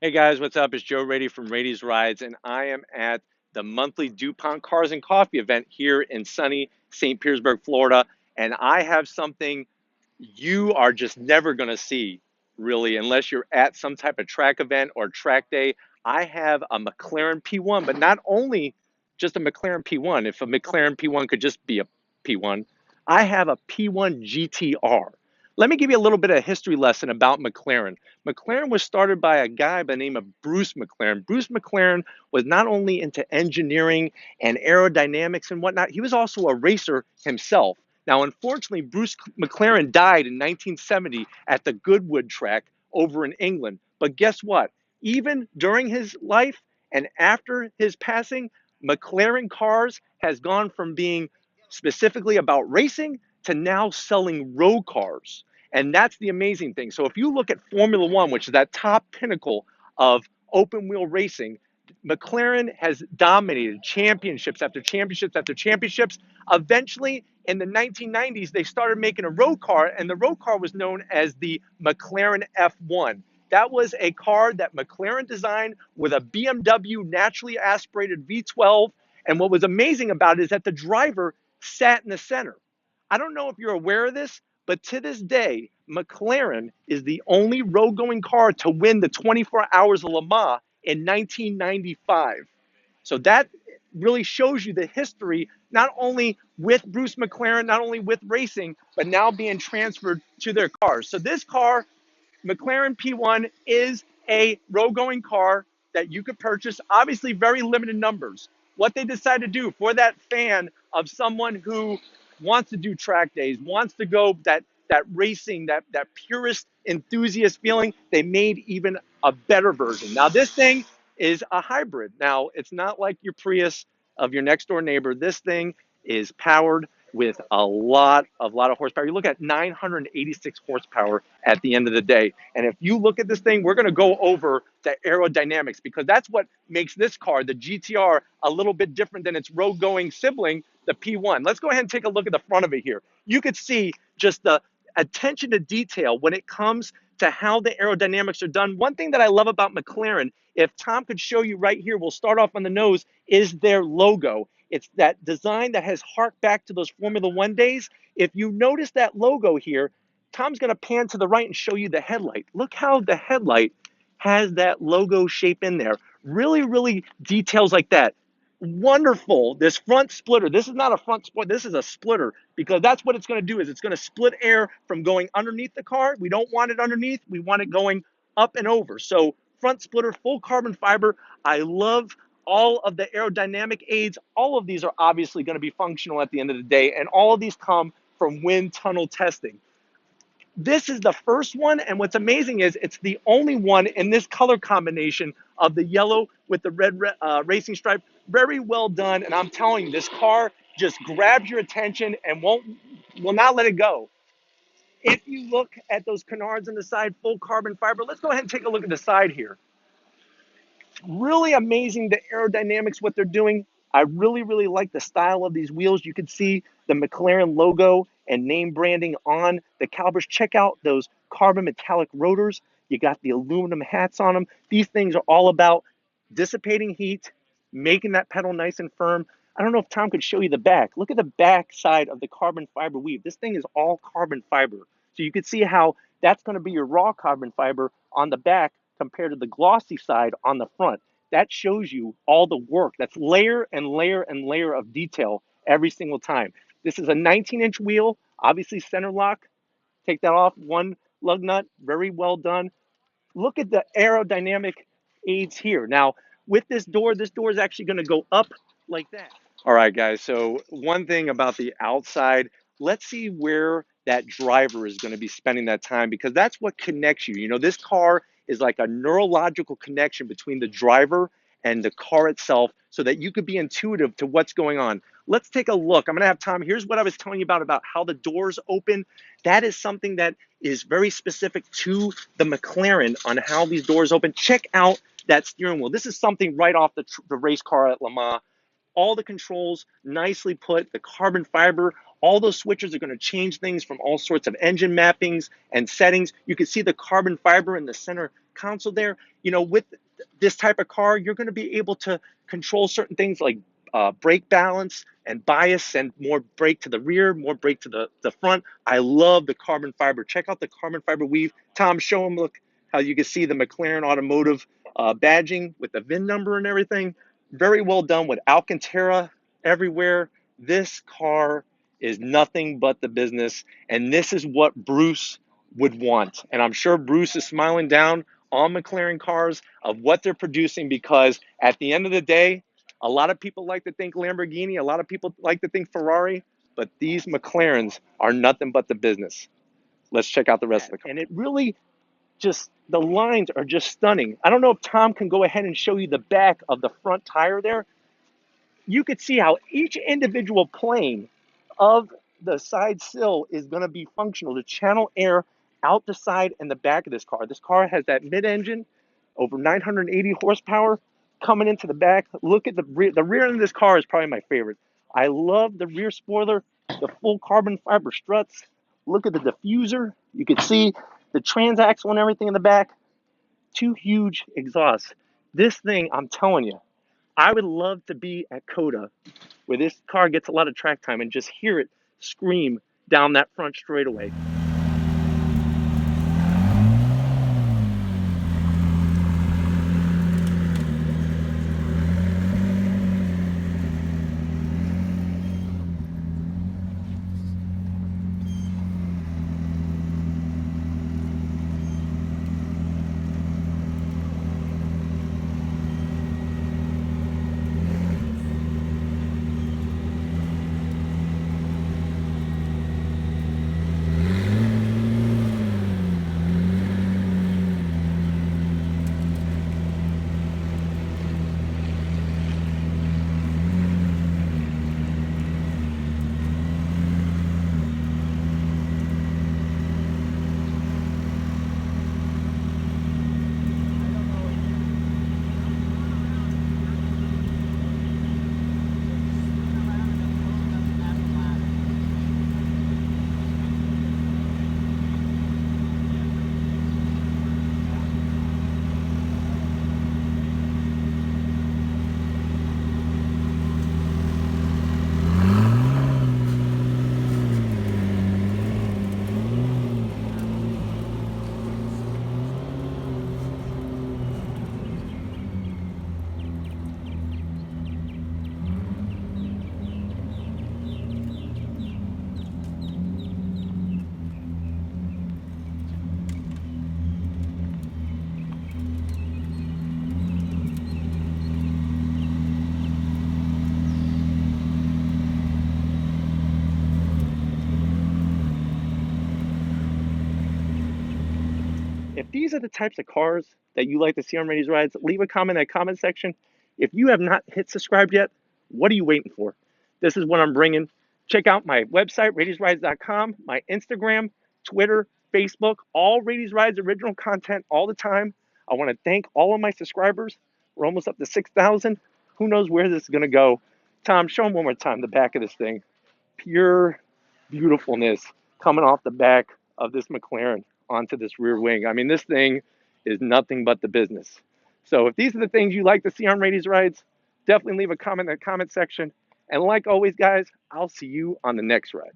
Hey guys, what's up? It's Joe Rady from Rady's Rides, and I am at the monthly DuPont Cars and Coffee event here in sunny St. Petersburg, Florida. And I have something you are just never going to see, really, unless you're at some type of track event or track day. I have a McLaren P1, but not only just a McLaren P1. If a McLaren P1 could just be a P1, I have a P1 GTR. Let me give you a little bit of history lesson about McLaren. McLaren was started by a guy by the name of Bruce McLaren. Bruce McLaren was not only into engineering and aerodynamics and whatnot, he was also a racer himself. Now, unfortunately, Bruce McLaren died in 1970 at the Goodwood track over in England. But guess what? Even during his life and after his passing, McLaren Cars has gone from being specifically about racing to now selling road cars. And that's the amazing thing. So if you look at Formula One, which is that top pinnacle of open wheel racing, McLaren has dominated championships after championships after championships. Eventually, in the 1990s, they started making a road car, and the road car was known as the McLaren F1. That was a car that McLaren designed with a BMW naturally aspirated V12. And what was amazing about it is that the driver sat in the center. I don't know if you're aware of this, but to this day, McLaren is the only road going car to win the 24 Hours of Le Mans in 1995. So that really shows you the history, not only with Bruce McLaren, not only with racing, but now being transferred to their cars. So this car, McLaren P1, is a road going car that you could purchase, obviously very limited numbers. What they decide to do for that fan of someone who wants to do track days, wants to go that racing, that purist enthusiast feeling, they made even a better version. Now this thing is a hybrid. Now it's not like your Prius of your next door neighbor. This thing is powered with a lot of horsepower. You look at 986 horsepower at the end of the day. And if you look at this thing, we're going to go over the aerodynamics because that's what makes this car, the GTR, a little bit different than its road going sibling, the P1. Let's go ahead and take a look at the front of it here. You could see just the attention to detail when it comes to how the aerodynamics are done. One thing that I love about McLaren, if Tom could show you right here, we'll start off on the nose, is their logo. It's that design that has harked back to those Formula One days. If you notice that logo here, Tom's going to pan to the right and show you the headlight. Look how the headlight has that logo shape in there. Really, really details like that. Wonderful. This front splitter. This is not a front splitter. This is a splitter because that's what it's going to do is it's going to split air from going underneath the car. We don't want it underneath. We want it going up and over. So front splitter, full carbon fiber. I love all of the aerodynamic aids. All of these are obviously going to be functional at the end of the day, and all of these come from wind tunnel testing. This is the first one, and what's amazing is it's the only one in this color combination of the yellow with the red racing stripe. Very well done, and I'm telling you, this car just grabs your attention and will not let it go. If you look at those canards on the side, full carbon fiber, let's go ahead and take a look at the side here. Really amazing, the aerodynamics, what they're doing. I really, really like the style of these wheels. You can see the McLaren logo and name branding on the calipers. Check out those carbon metallic rotors. You got the aluminum hats on them. These things are all about dissipating heat, making that pedal nice and firm. I don't know if Tom could show you the back. Look at the back side of the carbon fiber weave. This thing is all carbon fiber. So you can see how that's going to be your raw carbon fiber on the back compared to the glossy side on the front. That shows you all the work. That's layer and layer and layer of detail every single time. This is a 19-inch wheel, obviously center lock. Take that off, one lug nut, very well done. Look at the aerodynamic aids here. Now, with this door is actually going to go up like that. All right, guys. So one thing about the outside, let's see where that driver is going to be spending that time because that's what connects you. You know, this car is like a neurological connection between the driver and the car itself so that you could be intuitive to what's going on. Let's take a look. I'm going to have Tom. Here's what I was telling you about how the doors open. That is something that is very specific to the McLaren on how these doors open. Check out that steering wheel. This is something right off the race car at Le Mans. All the controls nicely put, the carbon fiber, all those switches are going to change things from all sorts of engine mappings and settings. You can see the carbon fiber in the center console there. You know, with this type of car, you're going to be able to control certain things like brake balance and bias, and more brake to the rear, more brake to the front. I love the carbon fiber. Check out the carbon fiber weave. Tom, show them, look how you can see the McLaren Automotive badging with the VIN number and everything. Very well done with Alcantara everywhere. This car is nothing but the business, and this is what Bruce would want. And I'm sure Bruce is smiling down on McLaren cars of what they're producing, because at the end of the day, a lot of people like to think Lamborghini, a lot of people like to think Ferrari, but these McLarens are nothing but the business. Let's check out the rest of the car. And it really just, the lines are just stunning. I don't know if Tom can go ahead and show you the back of the front tire there. You could see how each individual plane of the side sill is going to be functional to channel air out the side and the back of this car. This car has that mid-engine, over 980 horsepower coming into the back. Look at the rear. The rear end of this car is probably my favorite. I love the rear spoiler, the full carbon fiber struts. Look at the diffuser. You can see the transaxle and everything in the back. Two huge exhausts. This thing, I'm telling you, I would love to be at COTA where this car gets a lot of track time and just hear it scream down that front straightaway. If these are the types of cars that you like to see on Raity's Rides, leave a comment in the comment section. If you have not hit subscribe yet, what are you waiting for? This is what I'm bringing. Check out my website, ratiesrides.com, my Instagram, Twitter, Facebook, all Raity's Rides original content all the time. I want to thank all of my subscribers. We're almost up to 6,000. Who knows where this is going to go? Tom, show them one more time the back of this thing. Pure beautifulness coming off the back of this McLaren onto this rear wing. I mean, this thing is nothing but the business. So if these are the things you like to see on Raity's Rides, definitely leave a comment in the comment section. And like always, guys, I'll see you on the next ride.